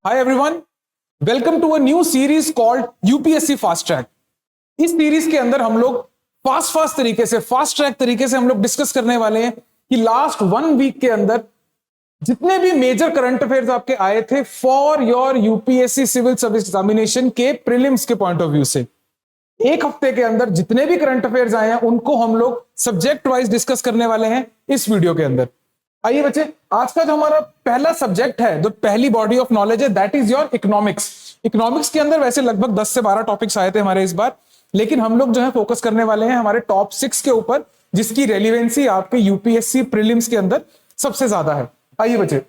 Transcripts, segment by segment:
Hi everyone, welcome to a new series called UPSC fast track. इस series के अंदर हम लोग फास्ट ट्रैक तरीके से हम लोग डिस्कस करने वाले हैं कि लास्ट 1 वीक के अंदर जितने भी मेजर करंट अफेयर्स आपके आए थे for your UPSC civil service examination के प्रीलिम्स के पॉइंट ऑफ व्यू से, एक हफ्ते के अंदर जितने भी करंट अफेयर्स आए हैं उनको हम लोग सब्जेक्ट वाइज डिस्कस करने वाले हैं इस वीडियो के अंदर। आइए बच्चे, आज का जो हमारा पहला सब्जेक्ट है, जो पहली बॉडी ऑफ नॉलेज है, that is your economics. Economics के अंदर वैसे लगभग 10 से 12 टॉपिक्स आए थे हमारे इस बार, लेकिन हम लोग जो है फोकस करने वाले हैं हमारे टॉप 6 के ऊपर, जिसकी रेलिवेंसी आपके यूपीएससी प्रीलिम्स के अंदर सबसे ज्यादा है। आइए बच्चे,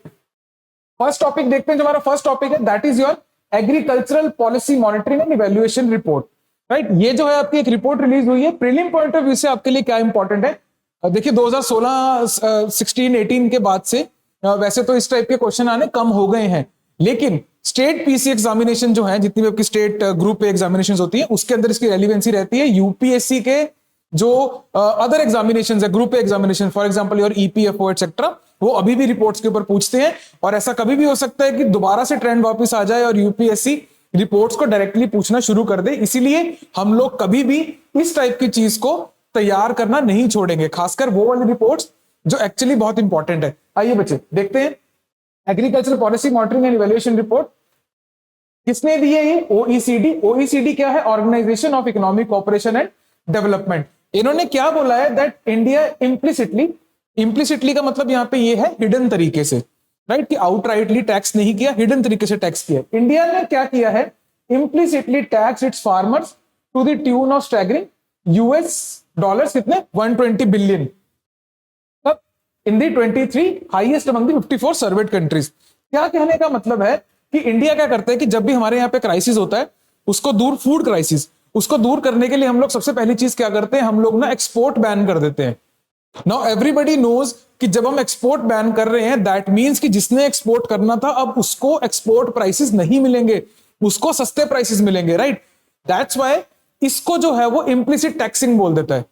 फर्स्ट टॉपिक देखते हैं। जो हमारा फर्स्ट टॉपिक है that is your agricultural policy monitoring and evaluation report. Right, ये जो है आपकी एक रिपोर्ट रिलीज हुई है। प्रीलिम पॉइंट ऑफ व्यू से आपके लिए क्या इंपॉर्टेंट है, देखिए 2016, 16, 18 के बाद से वैसे तो इस टाइप के क्वेश्चन आने कम हो गए हैं, लेकिन स्टेट पीसी एग्जामिनेशन जो है, जितनी भी आपकी स्टेट ग्रुप ए एग्जामिनेशन होती है, उसके अंदर इसकी रेलिवेंसी रहती है। यूपीएससी के जो अदर एग्जामिनेशन है, group A examination, for example your EPFO etcetera, वो अभी भी रिपोर्ट्स के ऊपर पूछते हैं। और ऐसा कभी भी हो सकता है कि दोबारा से ट्रेंड वापस आ जाए और यूपीएससी रिपोर्ट्स को डायरेक्टली पूछना शुरू कर दे। इसीलिए हम लोग कभी भी इस टाइप की चीज को तैयार करना नहीं छोड़ेंगे, खासकर वो वाली रिपोर्ट्स जो एक्चुअली बहुत इंपॉर्टेंट है। आइए बच्चे देखते हैं agriculture policy monitoring and evaluation report किसने दी है। ये ओईसीडी। ओईसीडी क्या है? Organisation of economic cooperation and development. इन्होंने क्या बोला है दैट इंडिया इम्प्लिसिटली का मतलब यहां पे ये है हिडन तरीके से, राइट, कि आउटराइटली टैक्स नहीं किया, हिडन तरीके से टैक्स किया। इंडिया ने क्या किया है? Implicitly tax its farmers to the tune of staggering US dollars कितने 120 billion in the 23 highest among the 54 surveyed countries. क्या कहने का मतलब है कि इंडिया क्या करता है कि जब भी हमारे यहाँ पे क्राइसिस होता है, उसको दूर, फूड क्राइसिस, उसको दूर करने के लिए हम लोग सबसे पहली चीज क्या करते हैं, हम लोग ना एक्सपोर्ट बैन कर देते हैं। नाउ एवरीबॉडी नोज कि जब हम एक्सपोर्ट बैन कर रहे हैं दैट मींस कि जिसने एक्सपोर्ट करना था अब उसको एक्सपोर्ट प्राइसेस नहीं मिलेंगे, उसको सस्ते प्राइसेस मिलेंगे, राइट। दैट्स व्हाई इसको जो है वो इम्प्लिसिट टैक्सिंग बोल देता है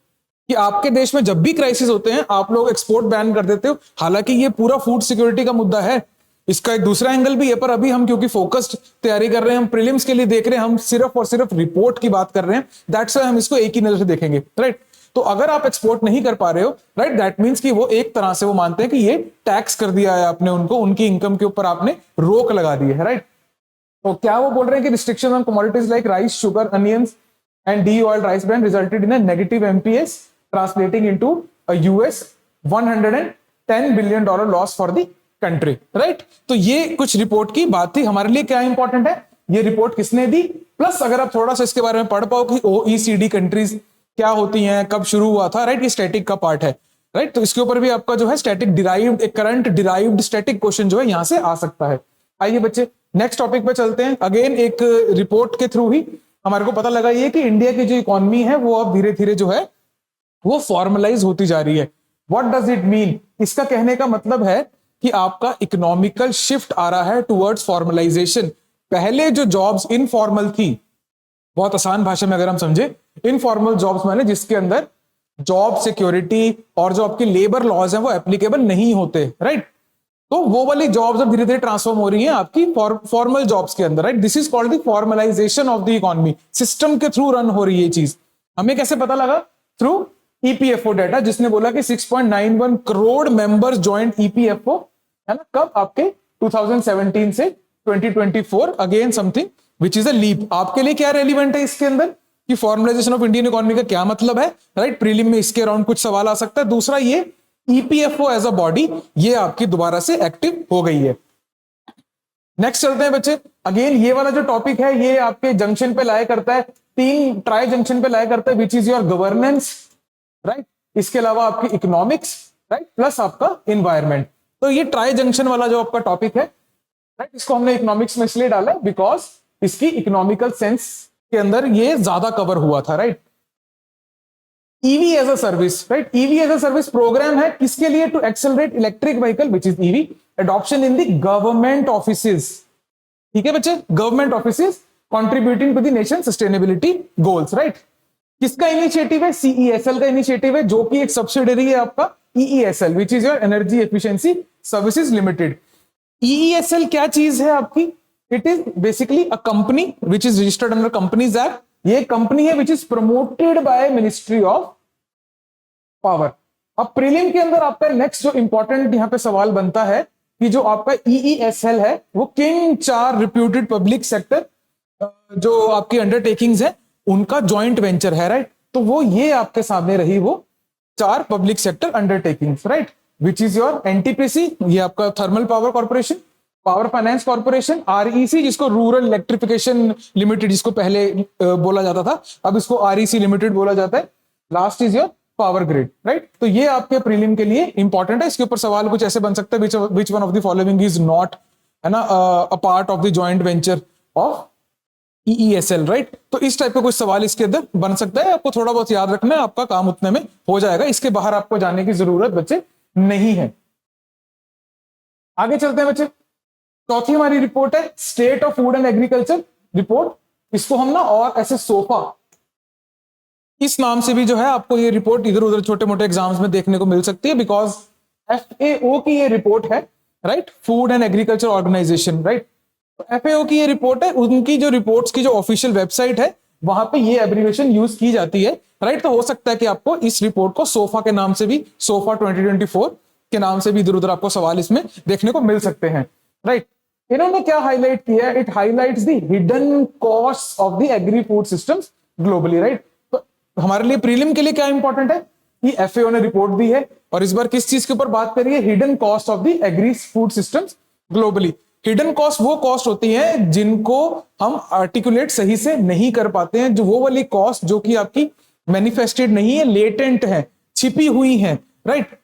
कि आपके देश में जब भी क्राइसिस होते हैं आप लोग एक्सपोर्ट बैन कर देते हो। हालांकि ये पूरा फूड सिक्योरिटी का मुद्दा है, इसका एक दूसरा एंगल भी है, पर अभी हम क्योंकि फोकस्ड तैयारी कर रहे हैं, हम प्रीलिम्स के लिए देख रहे हैं, हम सिर्फ और सिर्फ रिपोर्ट की बात कर रहे हैं, दैट्स व्हाई हम इसको एक ही नजर से देखेंगे, राइट। तो अगर आप एक्सपोर्ट नहीं कर पा रहे हो, राइट, दैट मींस कि वो एक तरह से वो मानते हैं कि ये टैक्स कर दिया है आपने उनको, उनकी इनकम के ऊपर आपने रोक लगा दी है, राइट। तो क्या वो बोल रहे हैं कि restriction on commodities like rice, sugar, onions and de-oiled rice brand resulted in a negative MPS translating into a US $110 billion loss for the country, right? तो ये कुछ रिपोर्ट की बात थी। हमारे लिए क्या इंपॉर्टेंट है, ये रिपोर्ट किसने दी, प्लस अगर आप थोड़ा सा इसके बारे में पढ़ पाओ कि OECD कंट्रीज क्या होती हैं, कब शुरू हुआ था, राइट, ये स्टैटिक का पार्ट है, राइट। तो इसके ऊपर भी आपका जो है स्टैटिक डिराइव्ड, एक करंट डिराइव्ड स्टैटिक क्वेश्चन जो है यहां से आ सकता है। आइए बच्चे नेक्स्ट टॉपिक पे चलते हैं। अगेन एक रिपोर्ट के थ्रू ही हमारे को पता लगा ये कि इंडिया की जो इकोनॉमी है वो अब धीरे धीरे जो है वो फॉर्मलाइज होती जा रही है। What does it mean? इसका कहने का मतलब है कि आपका इकोनॉमिकल शिफ्ट आ रहा है टुवर्ड्स फॉर्मलाइजेशन। पहले जो जॉब्स इनफॉर्मल थी, बहुत आसान भाषा में अगर हम समझे, इनफॉर्मल जॉब्स माने जिसके अंदर जॉब सिक्योरिटी और जो आपके लेबर लॉज हैं वो एप्लीकेबल नहीं होते, राइट। तो वो वाली जॉब्स अब धीरे धीरे ट्रांसफॉर्म हो रही हैं आपकी फॉर्मल जॉब्स के अंदर, right. This is called the formalisation of the economy. System के थ्रू रन हो रही है चीज। हमें कैसे पता लगा? थ्रू ईपीएफओ डाटा, जिसने बोला कि 6.91 करोड़ मेंबर्स ज्वाइंट ईपीएफओ, है ना, कब? आपके 2017 से 2024। Again something which is a leap. आपके लिए क्या रेलिवेंट है इसके अंदर कि फॉर्मलाइजेशन ऑफ इंडियन इकोनॉमी का क्या मतलब है, राइट। प्रीलिम में इसके अराउंड कुछ सवाल आ सकता है। दूसरा, ये ईपीएफओ एज अ बॉडी ये आपकी दोबारा से एक्टिव हो गई है। नेक्स्ट चलते हैं बच्चे। अगेन ये वाला जो टॉपिक है ये आपके जंक्शन पे लाया करता है, 3 ट्राई जंक्शन पे लाया करता है, which is your governance, right, इसके अलावा आपकी इकोनॉमिक्स, राइट, प्लस आपका इन्वायरमेंट। तो ये ट्राई जंक्शन वाला जो आपका टॉपिक है, राइट, इसको हमने इकोनॉमिक्स में इसलिए डाला बिकॉज इसकी इकोनॉमिकल सेंस के अंदर ये ज्यादा कवर हुआ था, right. EV as a service, right, EV as a service programme है किसके लिए? To accelerate electric vehicle which is EV adoption in the government offices. ठीक है बच्चे, government offices contributing to the nation sustainability goals, right. किसका initiative है? CESL का initiative है, जो कि एक सब्सिडरी है आपका EESL, which is your energy efficiency services limited. EESL क्या चीज है आपकी? It is basically a company which is registered under companies act. ये कंपनी है which is promoted by ministry of power. अब प्रीलिम के अंदर आपका नेक्स्ट जो इंपॉर्टेंट यहां पे सवाल बनता है कि जो आपका ईईएसएल है वो किन 4 रिप्यूटेड पब्लिक सेक्टर जो आपकी अंडरटेकिंग्स है उनका जॉइंट वेंचर है, राइट। तो वो ये आपके सामने रही वो 4 public sector undertakings, right, which is your NTPC, ये आपका thermal power corporation, power finance corporation, REC जिसको रूरल इलेक्ट्रिफिकेशन लिमिटेड जिसको पहले बोला जाता था, अब इसको आरईसी लिमिटेड बोला जाता है। Last is your power grid, right. तो ये आपके प्रीलिम के लिए इंपॉर्टेंट है। इसके ऊपर सवाल कुछ ऐसे बन सकता है, which one of the following is not, है ना, a part of the joint venture of EESL, right. तो इस टाइप का कुछ सवाल इसके अंदर बन सकता है। आपको थोड़ा बहुत याद रखना है, आपका काम उतने में हो जाएगा, इसके बाहर आपको जाने की जरूरत बच्चे नहीं है। आगे चलते हैं बच्चे। चौथी हमारी रिपोर्ट है state of food and agriculture report. इसको हम ना और ऐसे सोफा इस नाम से भी जो है आपको ये रिपोर्ट इधर उधर छोटे मोटे एग्जाम्स में देखने को मिल सकती है, बिकॉज एफएओ की ये रिपोर्ट है, right, food and agriculture organisation, right. FAO की ये रिपोर्ट है, उनकी जो रिपोर्ट्स की जो ऑफिशियल वेबसाइट है वहां पे ये एब्रिविएशन यूज की जाती है, राइट। तो हो सकता है कि आपको इस रिपोर्ट को सोफा के नाम से भी, सोफा 2024 के नाम से भी इधर उधर आपको सवाल इसमें देखने को मिल सकते हैं, राइट। इन्होंने क्या हाईलाइट किया है? It highlights the hidden cost of the agree food systems globally, right. तो हमारे लिए प्रीलिम के लिए क्या इंपॉर्टेंट है कि एफएओ ने रिपोर्ट दी है और इस बार किस चीज के ऊपर बात करिए? Hidden cost of the agree food systems globally. Hidden cost वो कॉस्ट होती है जिनको हम आर्टिकुलेट सही से नहीं कर पाते हैं, जो वो वाली कॉस्ट जो कि आपकी मैनिफेस्टेड नहीं है, लेटेंट है, छिपी हुई है, राइट।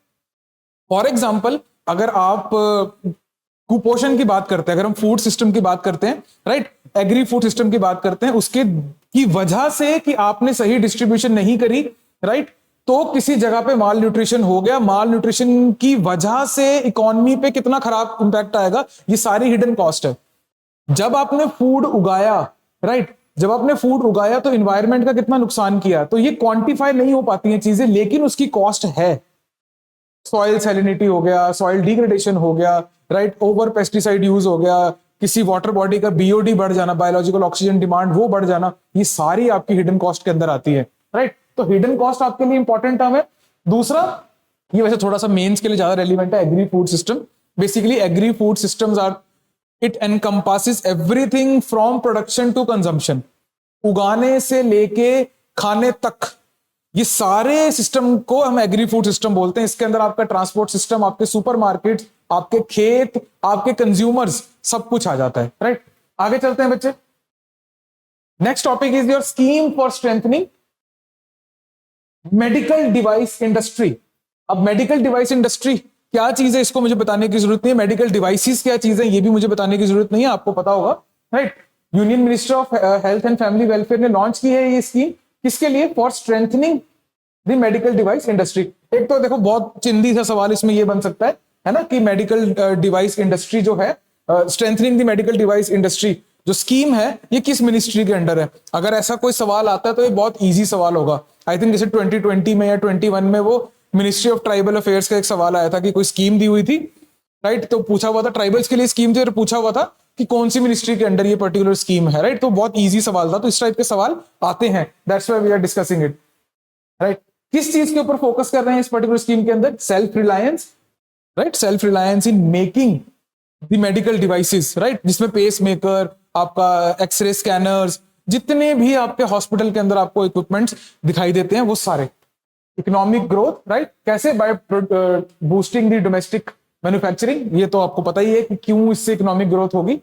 फॉर एग्जाम्पल अगर आप कुपोषण की बात करते हैं, अगर हम फूड सिस्टम की बात करते हैं, राइट, एग्री फूड सिस्टम की बात करते हैं, उसके की वजह से कि आपने सही डिस्ट्रीब्यूशन नहीं करी, राइट, तो किसी जगह पे माल न्यूट्रिशन हो गया, माल न्यूट्रिशन की वजह से इकोनॉमी पे कितना खराब इंपैक्ट आएगा, ये सारी हिडन कॉस्ट है। जब आपने फूड उगाया, राइट, जब आपने फूड उगाया तो इन्वायरमेंट का कितना नुकसान किया, तो ये क्वांटिफाई नहीं हो पाती हैं चीजें, लेकिन उसकी कॉस्ट है। सॉइल सैलिनिटी हो गया, सॉइल डिग्रेडेशन हो गया, राइट, ओवर पेस्टिसाइड यूज हो गया, किसी वाटर बॉडी का बीओडी बढ़ जाना, बायोलॉजिकल ऑक्सीजन डिमांड वो बढ़ जाना, ये सारी आपकी हिडन कॉस्ट के अंदर आती है, राइट। तो हिडन कॉस्ट आपके लिए इंपॉर्टेंट टर्म है। दूसरा, ये वैसे थोड़ा सा मेंस के लिए ज्यादा रेलिवेंट है, agri food system. Basically agri food systems are, it encompasses everything from production to consumption, उगाने से लेके खाने तक, ये सारे सिस्टम को हम एग्री फूड सिस्टम बोलते हैं। इसके अंदर आपका ट्रांसपोर्ट सिस्टम, आपके सुपरमार्केट, आपके खेत, आपके कंज्यूमर्स, सब कुछ आ जाता है, राइट। आगे चलते हैं बच्चे। Next topic is your scheme for strengthening medical device industry. अब मेडिकल डिवाइस इंडस्ट्री क्या चीज है, इसको मुझे बताने की जरूरत नहीं है। मेडिकल डिवाइसेस क्या चीज है, ये भी मुझे बताने की जरूरत नहीं है, आपको पता होगा, right. Union minister of health and family welfare ने लॉन्च की है ये स्कीम, किसके लिए? For strengthening the medical device industry. एक तो देखो बहुत चिंदी सा सवाल इसमें ये बन सकता है ना, कि मेडिकल डिवाइस इंडस्ट्री जो है, strengthening the medical device industry जो स्कीम है, ये किस मिनिस्ट्री के अंडर है? अगर ऐसा कोई सवाल आता है तो ये बहुत इजी सवाल होगा। आई थिंक जैसे 2020 में या 21 में वो मिनिस्ट्री ऑफ ट्राइबल अफेयर्स का एक सवाल आया था कि कोई स्कीम दी हुई थी, राइट, तो पूछा हुआ था ट्राइबल्स के लिए स्कीम थी और पूछा हुआ था कि कौन सी मिनिस्ट्री के अंडर ये पर्टिकुलर स्कीम है, राइट। तो बहुत इजी सवाल था, तो इस टाइप के सवाल आते हैं, that's why we are discussing it, right. किस चीज के ऊपर फोकस कर रहे हैं इस पर्टिकुलर स्कीम के अंदर? Self reliance, right, self reliance in making the medical devices, right, जिसमें पेस मेकर, आपका एक्सरे स्कैनर्स, जितने भी आपके हॉस्पिटल के अंदर आपको इक्विपमेंट्स दिखाई देते हैं वो सारे। इकोनॉमिक ग्रोथ, राइट, कैसे? By boosting the domestic manufacturing, ये तो आपको पता ही है कि क्यों इससे इकोनॉमिक ग्रोथ होगी,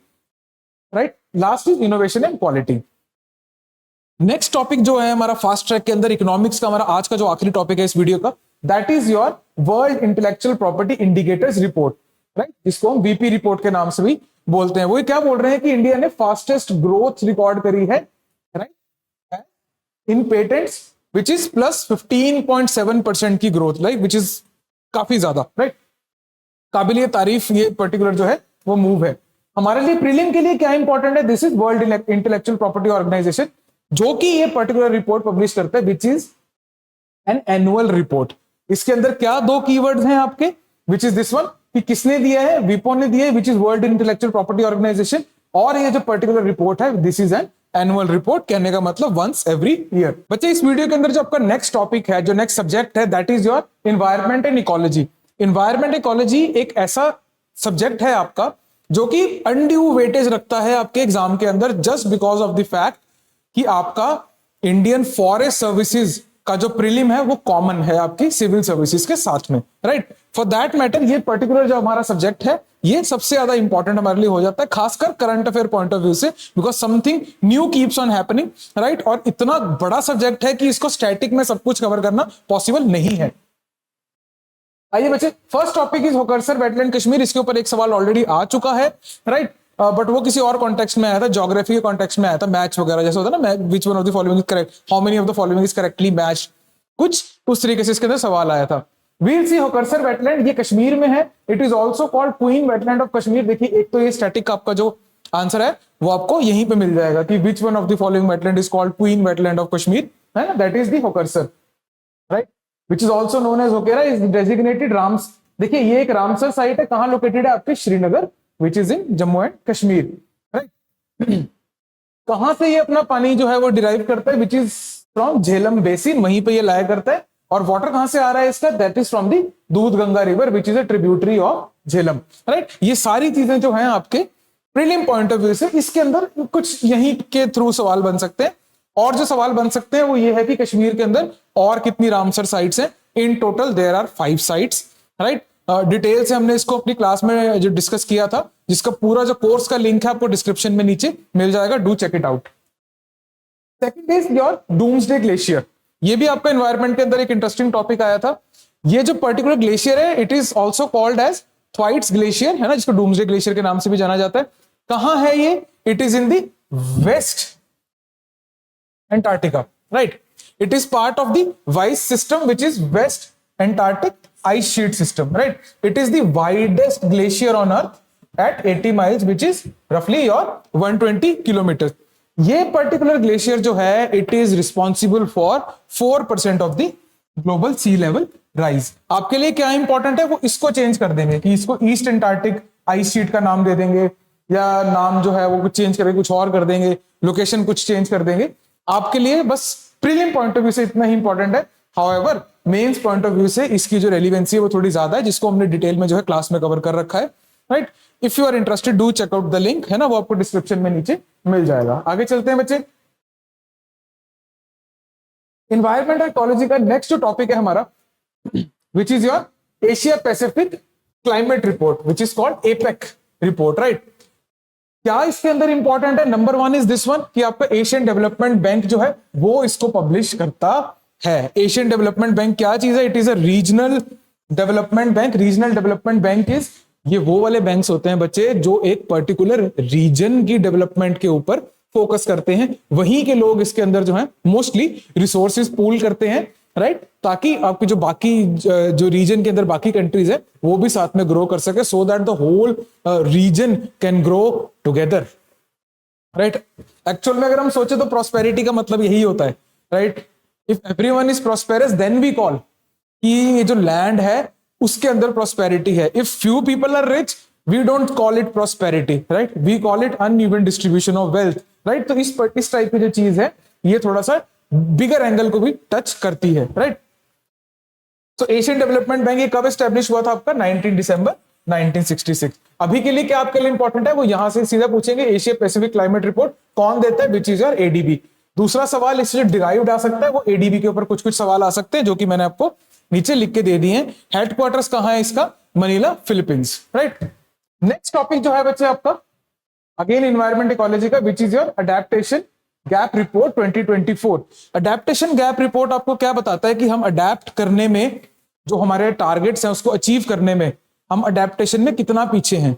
right. Last is innovation and quality. Next topic जो है हमारा फास्ट ट्रैक के अंदर इकोनॉमिक्स का, हमारा आज का जो आखिरी टॉपिक है इस वीडियो का, that is your world intellectual property indicators report, right, जिसको हम वीपी रिपोर्ट के नाम से भी बोलते हैं। वो क्या बोल रहे हैं कि इंडिया ने फास्टेस्ट ग्रोथ रिकॉर्ड करी है, right, in patents which is plus 15.7% की ग्रोथ, राइट, विच इज काफी ज्यादा, राइट, काबिलिय तारीफ ये पर्टिकुलर जो है वो मूव है। हमारे लिए प्रीलिम के लिए क्या इंपॉर्टेंट है? This is world intellectual property organisation, जो कि ये पर्टिकुलर रिपोर्ट पब्लिश करता है, which is an annual report. इसके अंदर क्या दो कीवर्ड्स हैं आपके, विच इज दिस वन, कि किसने दिया है? विपो ने दिया है, which is world intellectual property organisation, और ये जो पर्टिकुलर रिपोर्ट है this is an annual report, कहने का मतलब वंस एवरी ईयर। बच्चे इस वीडियो के अंदर जो आपका नेक्स्ट टॉपिक है, जो नेक्स्ट सब्जेक्ट है, that is your environment and ecology. Environment ecology एक ऐसा सब्जेक्ट है आपका जो कि अनड्यू वेटेज रखता है आपके एग्जाम के अंदर, just because of the fact कि आपका इंडियन फॉरेस्ट सर्विसेज का जो प्रीलिम है वो कॉमन है आपकी सिविल सर्विसेज के साथ में, राइट। फॉर दैट मैटर ये पर्टिकुलर जो हमारा सब्जेक्ट है ये सबसे ज्यादा इंपॉर्टेंट हमारे लिए हो जाता है, खासकर current affair point of view से, because something new keeps on happening, right. और इतना बड़ा सब्जेक्ट है कि इसको स्टैटिक में सब कुछ कवर करना पॉसिबल नहीं है। आइए बच्चे, first topic is Hokersar wetland Kashmir. इसके ऊपर एक सवाल ऑलरेडी आ चुका है, राइट, बट वो किसी और कॉन्टेक्स्ट में आया था, ज्योग्राफी के कॉन्टेक्स्ट में आया था, मैच वगैरह जैसे होता है ना, विच one of the following is correct, how many of the following is correctly match, कुछ उस तरीके से इसके अंदर सवाल आया था। वील सी होकरसर वेटलैंड, ये कश्मीर में है। It is also called queen wetland of Kashmir. देखिए एक तो ये स्टैटिक आपका जो आंसर है वो आपको यहीं पे मिल जाएगा कि which one of the following wetland is called queen wetland of Kashmir, है ना, that is the Hokersar, right, which is also known as Hokera, is designated Ramsar. देखिए ये एक रामसर साइट है, कहां लोकेटेड है आपके, Srinagar, which is in Jammu and Kashmir, right. कहां से ये अपना पानी जो है वो डिराइव करता है, which is from Jhelum basin, वहीं पे ये लाया करता है। और वाटर कहां से आ रहा है इसका, दैट इज फ्रॉम दी दूध Ganga river, which is a tributary of Jhelum, right. ये सारी चीजें जो हैं आपके प्रीलिम पॉइंट ऑफ व्यू से इसके अंदर कुछ यहीं के थ्रू सवाल बन सकते हैं। और जो सवाल बन सकते हैं वो ये है कि कश्मीर के अंदर और कितनी रामसर साइट्स हैं। In total there are 5 sites, right. Detail से हमने इसको अपनी क्लास में जो डिस्कस किया था, जिसका पूरा जो कोर्स का लिंक है आपको डिस्क्रिप्शन में नीचे मिल जाएगा, do check it out. Second is your doomsday glacier. ये भी आपका एनवायरनमेंट के अंदर एक इंटरेस्टिंग टॉपिक आया था। ये जो पर्टिकुलर ग्लेशियर है it is also called as Thwaites glacier, है ना, जिसको डूम्सडे ग्लेशियर के नाम से भी जाना जाता है। कहां है ये, it is in the west Antarctica, right. It is part of the Thwaites system which is west Antarctic ice sheet system, right. It is the widest glacier on earth at 80 miles, which is roughly your 120 kilometers. ये particular glacier जो है it is responsible for 4% of the global sea level rise. आपके लिए क्या important है, वो इसको change कर देंगे कि इसको ईस्ट एंटार्क्टिक आइस शीट का नाम दे देंगे, या नाम जो है वो कुछ चेंज करके कुछ और कर देंगे, लोकेशन कुछ चेंज कर देंगे। आपके लिए बस प्रीलिम पॉइंट ऑफ व्यू से इतना ही इंपॉर्टेंट है। However mains point of view से इसकी जो रेलिवेंसी है वो थोड़ी ज्यादा है, जिसको हमने डिटेल में जो है क्लास में कवर कर रखा है, right. If you are interested do check out the link, है ना, वो आपको डिस्क्रिप्शन में नीचे मिल जाएगा। आगे चलते हैं बच्चे। एनवायरमेंट इकोलॉजी का नेक्स्ट जो टॉपिक है हमारा, विच is your Asia Pacific climate report, which is called APEC report, right. क्या इसके अंदर इंपॉर्टेंट है, नंबर 1 इज दिस वन कि आपका एशियन डेवलपमेंट बैंक जो है वो इसको पब्लिश करता है। एशियन डेवलपमेंट बैंक क्या चीज है, it is a regional development bank. Regional development bank is, ये वो वाले बैंक्स होते हैं बच्चे जो एक पर्टिकुलर रीजन की डेवलपमेंट के ऊपर फोकस करते हैं। वहीं के लोग इसके अंदर जो है मोस्टली रिसोर्सेज पूल करते हैं, राइट, ताकि आपके जो बाकी जो रीजन के अंदर बाकी कंट्रीज है वो भी साथ में ग्रो कर सके, so that the whole region can grow together, right. Actual में अगर हम सोचे तो प्रॉस्पेरिटी का मतलब यही होता है, right. If everyone is prosperous then we call कि ये जो लैंड है उसके अंदर प्रॉस्पेरिटी है। If few people are rich we don't call it prosperity, right, we call it uneven distribution of wealth, right. तो इस टाइप की जो चीज है ये थोड़ा सा बिगर एंगल को भी टच करती है, राइट। तो एशियन डेवलपमेंट बैंक ये कब एस्टेब्लिश हुआ था आपका, 19 दिसंबर 1966। अभी के लिए क्या आपके लिए इंपॉर्टेंट है, वो यहां से सीधा पूछेंगे, एशिया पैसिफिक क्लाइमेट रिपोर्ट कौन देता है, विच इज योर एडीबी। दूसरा सवाल इससे डिराइव्ड आ सकता है, वो एडीबी के ऊपर कुछ कुछ सवाल आ सकते हैं जो कि मैंने आपको नीचे लिख के दे दिए हैं। हेडक्वार्टर्स कहां है इसका, Manila, Philippines, right. Next topic जो है बच्चे आपका अगेन एनवायरमेंट इकोलॉजी का, विच is your adaptation gap report 2024। Adaptation gap report आपको क्या बताता है कि हम अडेप्ट करने में, जो हमारे टारगेट्स हैं उसको अचीव करने में हम अडेप्टेशन में कितना पीछे हैं,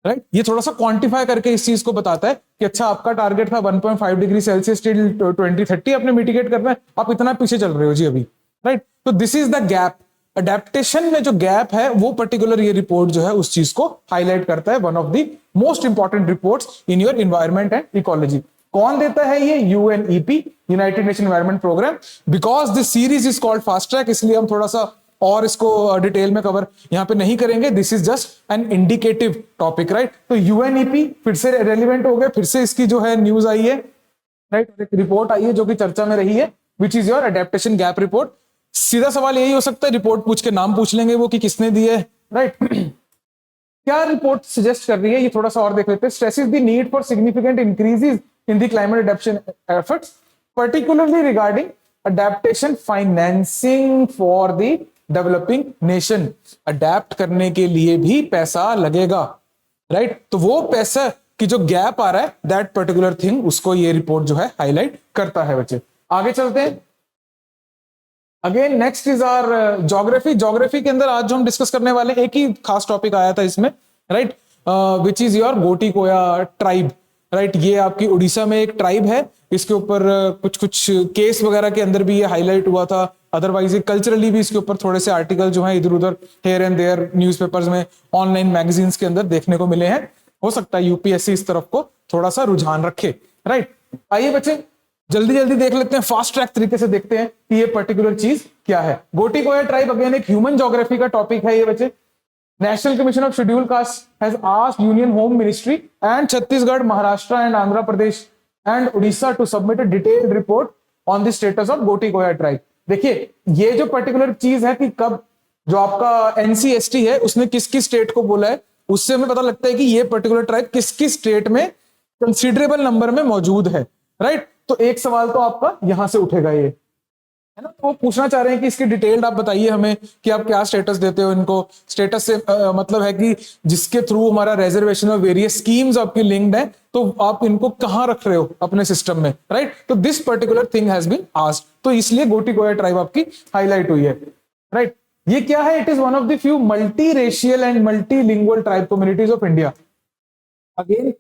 राइट। ये थोड़ा सा क्वांटिफाई करके इस चीज को बताता है कि अच्छा आपका टारगेट था 1.5 डिग्री सेल्सियस टिल 2030 आपने मिटिगेट करना है, आप इतना पीछे चल रहे हो जी अभी, राइट। तो this is the gap. Adaptation में जो गैप है वो पर्टिकुलर ये रिपोर्ट जो है उस चीज को हाईलाइट करता है। One of the most important reports in your environment and ecology. कौन देता है ये, UNEP, united nation environment programme. Because this series is called fast track, इसलिए हम थोड़ा सा और इसको डिटेल में कवर यहाँ पे नहीं करेंगे, this is just an indicative topic, right. तो यूएनईपी फिर से रेलिवेंट हो गए, फिर से इसकी जो है न्यूज आई है, राइट, एक रिपोर्ट आई है जो कि चर्चा में रही है, which is your adaptation gap report. सीधा सवाल यही हो सकता है, रिपोर्ट पूछ के नाम पूछ लेंगे वो कि किसने दी है, राइट। क्या रिपोर्ट सजेस्ट कर रही है ये थोड़ा सा और देख लेते हैं। Stresses the need for significant increases in the climate adaptation efforts, particularly regarding adaptation financing for the developing nation. Adapt करने के लिए भी पैसा लगेगा, राइट। तो वो पैसा की जो गैप आ रहा है, दैट पर्टिकुलर थिंग, उसको ये रिपोर्ट जो है हाईलाइट करता है बच्चे। आगे चलते हैं। Again next is our geography. Geography के अंदर आज जो हम डिस्कस करने वाले हैं, एक ही खास टॉपिक आया था इसमें, right, which is your Gottikoya tribe, right. ये आपकी उड़ीसा में एक ट्राइब है, इसके ऊपर कुछ कुछ केस वगैरह के अंदर भी ये हाईलाइट हुआ था, अदरवाइज कल्चरली भी इसके ऊपर थोड़े से आर्टिकल जो है इधर उधर हेयर एंड देयर न्यूज़पेपर्स में, ऑनलाइन मैगजीन्स के अंदर देखने को मिले हैं। हो सकता है यूपीएससी इस तरफ को थोड़ा सा रुझान रखे, राइट। आइए बच्चे जल्दी जल्दी देख लेते हैं, फास्ट ट्रैक तरीके से देखते हैं कि ये पर्टिकुलर चीज क्या है। गोटीकोया ट्राइब अगेन एक ह्यूमन ज्योग्राफी का टॉपिक है ये बच्चे। National commission of scheduled caste has asked union home ministry and Chhattisgarh, Maharashtra and Andhra Pradesh and Odisha to submit a detailed report on the status of Gottikoya tribe. देखिए ये जो पर्टिकुलर चीज है कि कब जो आपका एनसीएसटी है उसने किस किस स्टेट को बोला है, उससे हमें पता लगता है कि ये पर्टिकुलर ट्राइब किस किस स्टेट में कंसिडरेबल नंबर में मौजूद है, राइट। तो एक सवाल तो आपका यहां से उठेगा ये, है ना। तो वो पूछना चाह रहे हैं कि इसकी डिटेल्ड आप बताइए हमें कि आप क्या स्टेटस देते हो इनको। स्टेटस से मतलब है कि जिसके थ्रू हमारा रिजर्वेशन और वेरियस स्कीम्स आपकी लिंक्ड है, तो आप इनको कहां रख रहे हो अपने सिस्टम में, राइट। तो this particular thing has been asked, तो इसलिए गोटीकोया ट्राइब आपकी हाईलाइट हुई है, राइट। ये क्या है? It is one of the few multi racial and multilingual tribe communities of India. Again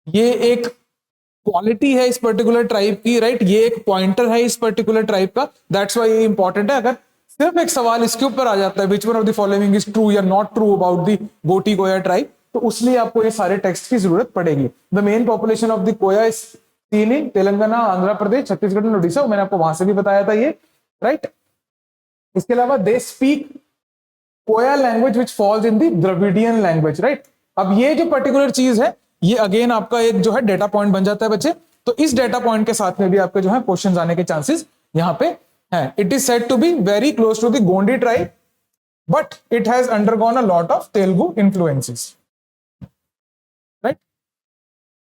ये एक क्वालिटी है इस पर्टिकुलर ट्राइब की, राइट। ये एक पॉइंटर है इस पर्टिकुलर ट्राइब का, दैट्स व्हाई ये इंपॉर्टेंट है। अगर सिर्फ एक सवाल इसके ऊपर आ जाता है, which one of the following is true या not true about the Gottikoya tribe, तो उसलिए आपको ये सारे टेक्स्ट की जरूरत पड़ेगी। The main population of the Koya is seen in Telangana, Andhra Pradesh, Chhattisgarh and Odisha. मैंने आपको वहां से भी बताया था ये, राइट। इसके अलावा they speak Koya language which falls in the Dravidian language, right. अब ये जो पर्टिकुलर चीज है, ये अगेन आपका एक जो है डेटा पॉइंट बन जाता है बच्चे। तो इस डेटा पॉइंट के साथ में भी आपके जो है क्वेश्चंस आने के चांसेस यहां पे हैं। It is said to be very close to the Gondi tribe, but it has undergone a lot of Telugu influences, right.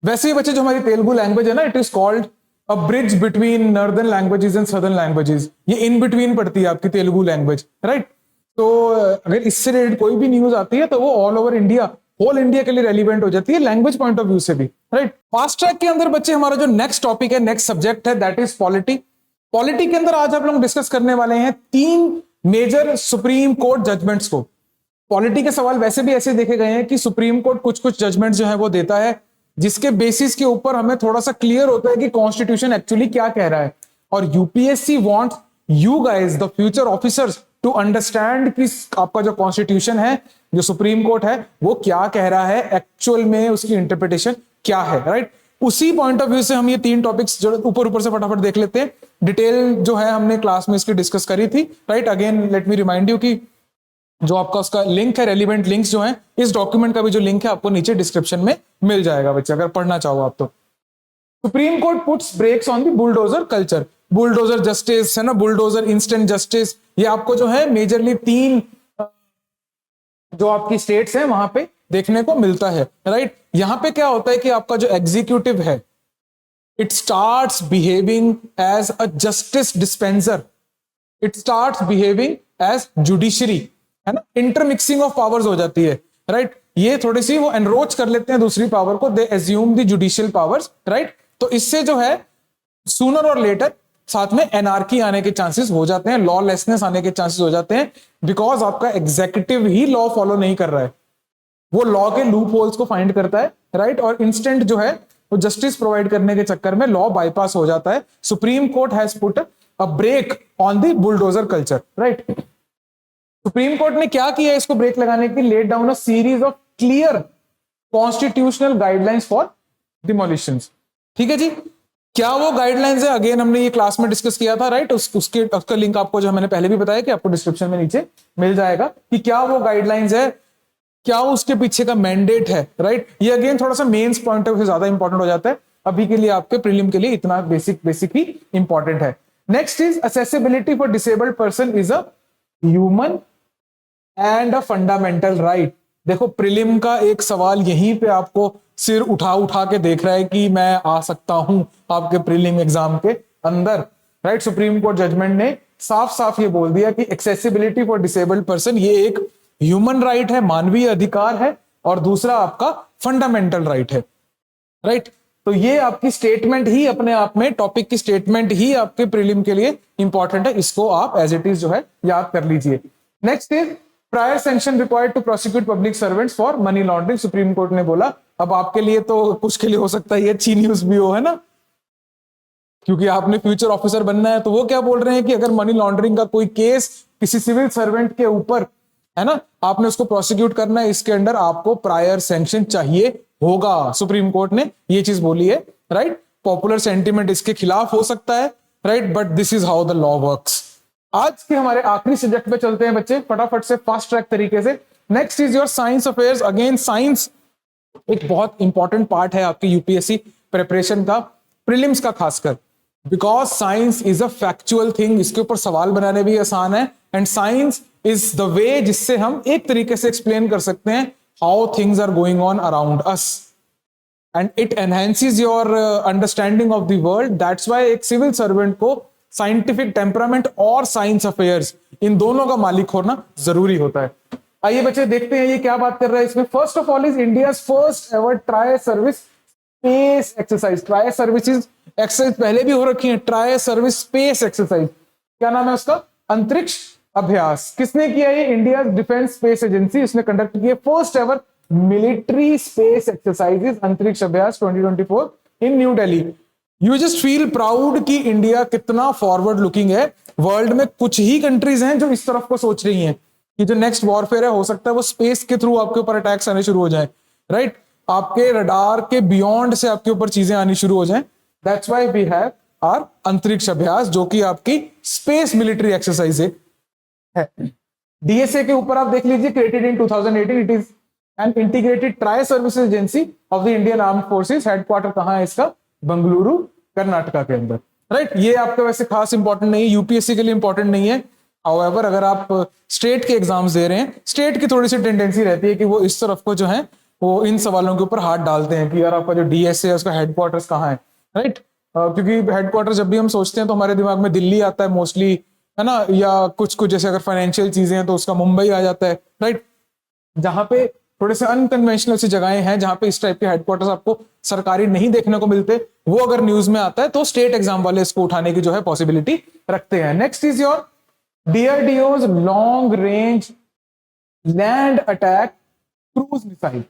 वैसे ही बच्चे जो हमारी तेलुगु लैंग्वेज है ना, it is called a bridge between northern languages and southern languages. ये in between पड़ती है आपकी तेलुगु लैंग्वेज, राइट। तो अगर इससे रिलेटेड कोई भी न्यूज आती है तो वो all over India, whole India के लिए रेलिवेंट हो जाती है लैंग्वेज पॉइंट ऑफ व्यू से भी, राइट। फास्ट ट्रैक के अंदर बच्चे हमारा जो नेक्स्ट टॉपिक है, नेक्स्ट सब्जेक्ट है, दैट इज पॉलिटी। पॉलिटी के अंदर आज आप लोग डिस्कस करने वाले हैं 3 मेजर सुप्रीम कोर्ट जजमेंट्स को। पॉलिटी के सवाल वैसे भी ऐसे देखे गए हैं कि सुप्रीम कोर्ट कुछ कुछ जजमेंट जो है वो देता है, जिसके बेसिस के ऊपर हमें थोड़ा सा क्लियर होता है कि कॉन्स्टिट्यूशन एक्चुअली क्या कह रहा है। और UPSC wants you guys the future officers to understand कि आपका जो कॉन्स्टिट्यूशन है, जो सुप्रीम कोर्ट है, वो क्या कह रहा है एक्चुअल में, उसकी इंटरप्रिटेशन क्या है, राइट। उसी पॉइंट ऑफ व्यू से हम ये 3 टॉपिक्स जो ऊपर ऊपर से फटाफट देख लेते हैं। डिटेल जो है हमने क्लास में इसकी डिस्कस करी थी, right. Again let me remind you कि जो आपका उसका लिंक है, रेलिवेंट लिंक्स जो हैं, इस डॉक्यूमेंट का भी जो लिंक है आपको नीचे डिस्क्रिप्शन में मिल जाएगा बच्चे, अगर पढ़ना चाहो आप तो। Supreme court puts breaks on the bulldozer culture. Bulldozer justice है ना, बुलडोजर इंस्टेंट जस्टिस, ये आपको जो है मेजरली 3 जो आपकी स्टेट्स हैं वहां पे देखने को मिलता है, राइट। यहां पे क्या होता है कि आपका जो एग्जीक्यूटिव है, it starts behaving as a justice dispenser, it starts behaving as judiciary, है ना। इंटरमिक्सिंग ऑफ पावर्स हो जाती है, राइट। ये थोड़ी सी वो एनरोच कर लेते हैं दूसरी पावर को, they assume the judicial powers, right. तो इससे जो है सूनर और लेटर साथ में एनार्की आने के चांसेस हो जाते हैं, लॉलेसनेस आने के चांसेस हो जाते हैं, बिकॉज आपका एग्जीक्यूटिव ही लॉ फॉलो नहीं कर रहा है, वो लॉ के लूप होल्स को फाइंड करता है, राइट। और इंस्टेंट जो है वो जस्टिस प्रोवाइड करने के चक्कर में लॉ बाईपास हो जाता है। Supreme court has put a brake on the bulldozer culture, right. Supreme court ने क्या किया इसको ब्रेक लगाने की? Laid down a series of clear constitutional guidelines for demolitions, ठीक है जी। क्या वो गाइडलाइंस है, अगेन हमने ये क्लास में डिस्कस किया था, राइट? उसका लिंक आपको जो मैंने पहले भी बताया कि आपको डिस्क्रिप्शन में नीचे मिल जाएगा कि क्या वो गाइडलाइंस है, क्या उसके पीछे का मैंडेट है, राइट? ये अगेन थोड़ा सा मेंस पॉइंट ऑफ व्यू से ज्यादा इंपॉर्टेंट हो जाता है, अभी के लिए आपके प्रीलिम के लिए इतना बेसिक ही इंपॉर्टेंट है। Next is accessibility for disabled person is a human and a fundamental right. देखो प्रीलिम का एक सवाल यहीं पे आपको सिर उठा उठा के देख रहा है कि मैं आ सकता हूं आपके प्रीलिम एग्जाम के अंदर, राइट? सुप्रीम कोर्ट जजमेंट ने साफ साफ ये बोल दिया कि एक्सेसिबिलिटी फॉर डिसेबल्ड पर्सन ये एक ह्यूमन राइट है, मानवीय अधिकार है, और दूसरा आपका फंडामेंटल राइट है, राइट? तो ये आपकी स्टेटमेंट ही अपने आप में, टॉपिक की स्टेटमेंट ही आपके प्रीलिम के लिए इंपॉर्टेंट है, इसको आप एज इट इज जो है याद कर लीजिए। Next is prior sanction required to prosecute public servants for money laundering. Supreme court ने बोला, अब आपके लिए तो कुछ के लिए हो सकता है ये अच्छी न्यूज भी हो, है ना, क्योंकि आपने फ्यूचर ऑफिसर बनना है। तो वो क्या बोल रहे हैं कि अगर मनी लॉन्ड्रिंग का कोई केस किसी सिविल सर्वेंट के ऊपर है ना, आपने उसको प्रोसिक्यूट करना है, इसके अंदर आपको प्रायर सैंक्शन चाहिए होगा। सुप्रीम कोर्ट ने ये चीज बोली है, राइट? पॉपुलर सेंटीमेंट इसके खिलाफ हो सकता है, right, but this is how the law works. आज के हमारे आखिरी सब्जेक्ट पे चलते हैं बच्चे, फटाफट से फास्ट ट्रैक तरीके से। Next is your science affairs. Again science एक बहुत इंपॉर्टेंट पार्ट है आपकी यूपीएससी प्रिपरेशन का, प्रीलिम्स का खासकर, because science is a factual thing, इसके ऊपर सवाल बनाने भी आसान है, and science is the way जिससे हम एक तरीके से एक्सप्लेन कर सकते हैं how things are going on around us, and it enhances your understanding of the world. That's why एक सिविल सर्वेंट को साइंटिफिक टेम्परामेंट और साइंस अफेयर्स इन दोनों का मालिक होना जरूरी होता है। आइए बच्चे देखते हैं ये क्या बात कर रहा है इसमें। First of all is India first ever tri service space exercise. Tri services exercise पहले भी हो रखी है, ट्राई सर्विस स्पेस एक्सरसाइज, क्या नाम है उसका? अंतरिक्ष अभ्यास। किसने किया ये? इंडिया डिफेंस स्पेस एजेंसी, इसने कंडक्ट किया first ever military space exercises Antariksh Abhyas 2024 in new Delhi. You just feel proud कि इंडिया कितना फॉरवर्ड लुकिंग है। वर्ल्ड में कुछ ही कंट्रीज हैं जो इस तरफ को सोच रही हैं कि जो नेक्स्ट वॉरफेयर है हो सकता है वो स्पेस के थ्रू आपके ऊपर अटैक्स आने शुरू हो जाए, राइट? आपके रडार के बियॉन्ड से आपके ऊपर चीजें आनी शुरू हो जाएं। That's why we have our Antariksh Abhyas, जो कि आपकी स्पेस मिलिट्री एक्सरसाइज है। डीएसए के ऊपर आप देख लीजिए, created in 2018, it is an integrated tri services agency of the Indian armed forces. Headquarter कहां है इसका? बंगलुरु, कर्नाटका के अंदर, राइट? ये आपका वैसे खास इंपॉर्टेंट नहीं है, यूपीएससी के लिए इंपॉर्टेंट नहीं है। हाउएवर अगर आप स्टेट के एग्जाम्स दे रहे हैं, स्टेट की थोड़ी सी टेंडेंसी रहती है कि वो इस तरफ को जो है वो इन सवालों के ऊपर हाथ डालते हैं कि यार आपका जो डीएसए है उसका हेडक्वार्टर्स कहाँ है, राइट? क्योंकि हेडक्वार्टर जब भी हम सोचते हैं तो हमारे दिमाग में दिल्ली आता है मोस्टली, है ना, या कुछ कुछ जैसे अगर फाइनेंशियल चीजें हैं तो उसका मुंबई आ जाता है, राइट? जहां पे थोड़े से अनकन्वेंशनल सी जगहें हैं जहां पे इस टाइप के हेडक्वार्टर्स आपको सरकारी नहीं देखने को मिलते, वो अगर न्यूज में आता है तो स्टेट एग्जाम वाले इसको उठाने की जो है पॉसिबिलिटी रखते हैं। Next is your DRDO's long range land attack cruise missile.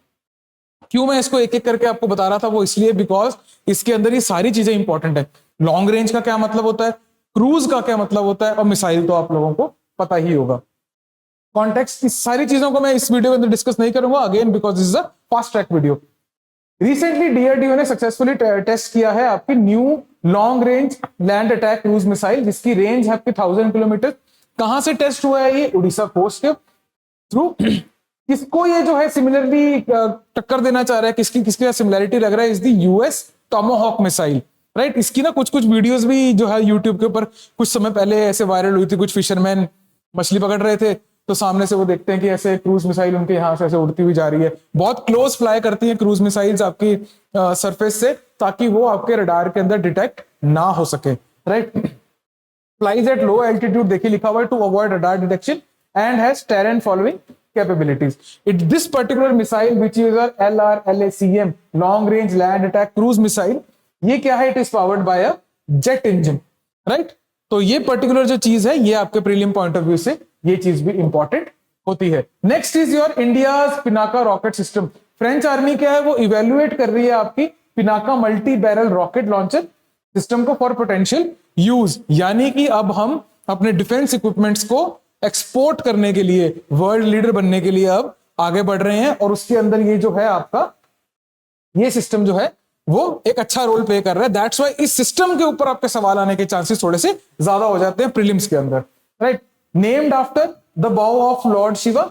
क्यों मैं इसको एक एक करके आपको बता रहा था? वो इसलिए बिकॉज इसके अंदर ये सारी चीजें इंपॉर्टेंट है। लॉन्ग रेंज का क्या मतलब होता है, क्रूज का क्या मतलब होता है, और मिसाइल तो आप लोगों को पता ही होगा। कॉन्टेक्स्ट, इस सारी चीजों को मैं इस वीडियो के अंदर डिस्कस नहीं करूंगा, again because this is a fast track video. Recently DRDO ने सक्सेसफुली टेस्ट किया है आपकी new long range land attack cruise missile, जिसकी रेंज है आपकी 1000 किलोमीटर। कहां से टेस्ट हुआ है ये? उड़ीसा कोस्ट के थ्रू। किसको ये जो है सिमिलरली टक्कर देना चाह रहा है, किसकी किसकी सिमिलरिटी लग रहा है? Is the US Tomahawk missile, right? इसकी ना कुछ कुछ वीडियोस भी जो है यूट्यूब के ऊपर कुछ समय पहले ऐसे वायरल हुई थी। कुछ फिशरमैन मछली पकड़ रहे थे तो सामने से वो देखते हैं कि ऐसे क्रूज मिसाइल उनके यहाँ से ऐसे उड़ती हुई जा रही है। बहुत क्लोज फ्लाई करती है क्रूज मिसाइल्स आपकी सरफेस से, ताकि वो आपके रडार के अंदर डिटेक्ट ना हो सके, right? Flies at low altitude, देखिए लिखा हुआ है, to avoid radar detection and has terrain following capabilities. It this particular missile which is LRLACM long range land attack cruise missile, ये क्या है? It is powered by a jet engine, right? तो ये particular जो चीज है ये आपके प्रीलिम पॉइंट ऑफ व्यू से ये चीज भी इंपॉर्टेंट होती है। Next is your India's Pinaka rocket system. French army क्या है वो इवेल्युएट कर रही है आपकी Pinaka multi barrel rocket launcher system को फॉर पोटेंशियल यूज, यानी कि अब हम अपने डिफेंस इक्विपमेंट्स को एक्सपोर्ट करने के लिए, वर्ल्ड लीडर बनने के लिए अब आगे बढ़ रहे हैं, और उसके अंदर ये जो है आपका ये सिस्टम जो है वो एक अच्छा रोल प्ले कर रहा है। दैट्स वाई इस सिस्टम के ऊपर आपके सवाल आने के चांसेस थोड़े से ज्यादा हो जाते हैं प्रीलिम्स के अंदर, right. Named after the bow of lord Shiva,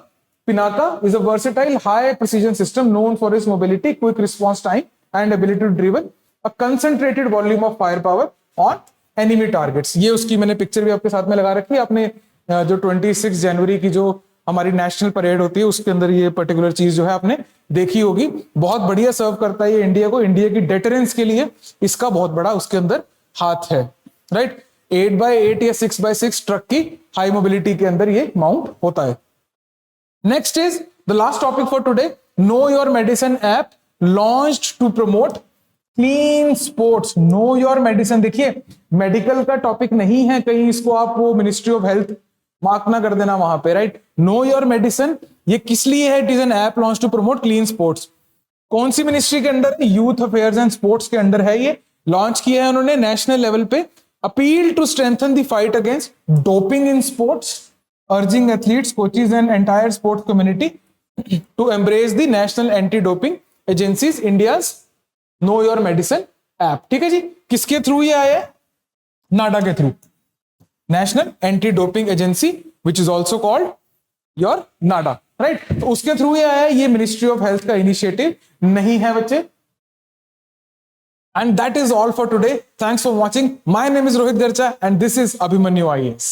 Pinaka is a versatile high precision system known for its mobility, quick response time and ability to driven a concentrated volume of fire power on enemy targets. ये उसकी मैंने picture भी आपके साथ में लगा रखी है। आपने जो 26 जनवरी की जो हमारी नेशनल परेड होती है उसके अंदर ये पर्टिकुलर चीज जो है आपने देखी होगी। बहुत बढ़िया सर्व करता है ये इंडिया को, इंडिया की डेटरेंस के लिए इसका बहुत बड़ा उसके अंदर हाथ है, राइट। 8x8 या 6x6 ट्रक की हाई मोबिलिटी के अंदर ये माउंट होता है। Next is the last topic for today, know your medicine app launched to promote clean sports. Know your medicine, देखिए मेडिकल का टॉपिक नहीं है कहीं, इसको आप वो मिनिस्ट्री ऑफ हेल्थ मार्क ना कर देना वहां पे, राइट। नो योर मेडिसिन ये किस लिए है? It is an app launch to promote clean sports. कौन सी मिनिस्ट्री के अंदर? यूथ अफेयर्स एंड स्पोर्ट्स के अंदर है। ये लॉन्च किया है उन्होंने नेशनल लेवल पे। Appeal to strengthen the fight against doping in sports, urging athletes, coaches and entire sports community to embrace the national anti doping agencies India's know your medicine app. ठीक है जी, किसके through ये आया है? नाडा के through, national anti doping agency which is also called your Nada, right. तो उसके through ये आया है, ये मिनिस्ट्री ऑफ हेल्थ का इनिशिएटिव नहीं है बच्चे। And that is all for today. Thanks for watching. My name is Rohit गर्चा and this is Abhimanyu IAS।